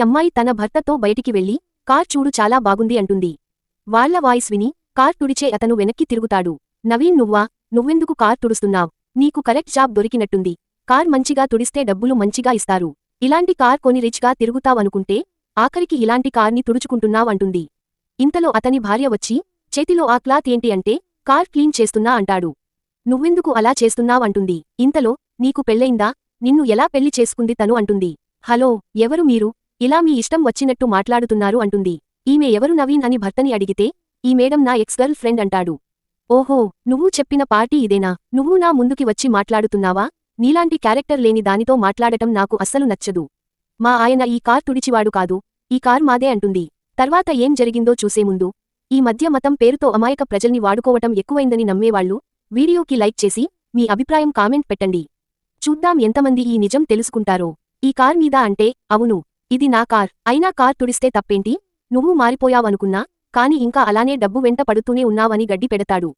అమ్మాయి తన భర్తతో బయటికి వెళ్లి, కార్ చూడు చాలా బాగుంది అంటుంది. వాళ్ల వాయిస్ విని, కార్ తుడిచే అతను వెనక్కి తిరుగుతాడు. నవీన్ నువ్వెందుకు కార్ తుడుస్తున్నావ్? నీకు కరెక్ట్ జాబ్ దొరికినట్టుంది. కార్ మంచిగా తుడిస్తే డబ్బులు మంచిగా ఇస్తారు. ఇలాంటి కార్ కొని రిచ్ గా తిరుగుతావనుకుంటే, ఆఖరికి ఇలాంటి కార్ని తుడుచుకుంటున్నావ్ అంటుంది. ఇంతలో అతని భార్య వచ్చి, చేతిలో ఆ క్లాత్ ఏంటి అంటే, కార్ క్లీన్ చేస్తున్నా అంటాడు. నువ్వెందుకు అలా చేస్తున్నావ్ అంటుంది. ఇంతలో, నీకు పెళ్లైందా? నిన్ను ఎలా పెళ్లి చేసుకుంది తను అంటుంది. హలో, ఎవరు మీరు? ఇలా మీ ఇష్టం వచ్చినట్టు మాట్లాడుతున్నారు అంటుంది. ఈమె ఎవరు నవీన్ అని భర్తని అడిగితే, ఈ మేడం నా ఎక్స్ గర్ల్ ఫ్రెండ్ అంటాడు. ఓహో, నువ్వు చెప్పిన పార్టీ ఇదేనా? నువ్వు నా ముందుకి వచ్చి మాట్లాడుతున్నావా? నీలాంటి క్యారెక్టర్ లేని దానితో మాట్లాడటం నాకు అస్సలు నచ్చదు. మా ఆయన ఈ కార్ తుడిచివాడు కాదు, ఈ కార్ మాదే అంటుంది. తర్వాత ఏం జరిగిందో చూసే ముందు, ఈ మధ్య మతం పేరుతో అమాయక ప్రజల్ని వాడుకోవటం ఎక్కువైందని నమ్మేవాళ్లు, వీడియోకి లైక్ చేసి, మీ అభిప్రాయం కామెంట్ పెట్టండి. చూద్దాం ఎంతమంది ఈ నిజం తెలుసుకుంటారో. ఈ కార్ మీద అంటే, అవును, ఇది నా కార్, అయినా కార్ తుడిస్తే తప్పేంటి? నువ్వు మారిపోయావనుకున్నా, కాని ఇంకా అలానే డబ్బు వెంట పడుతూనే ఉన్నావని గడ్డి పెడతాడు.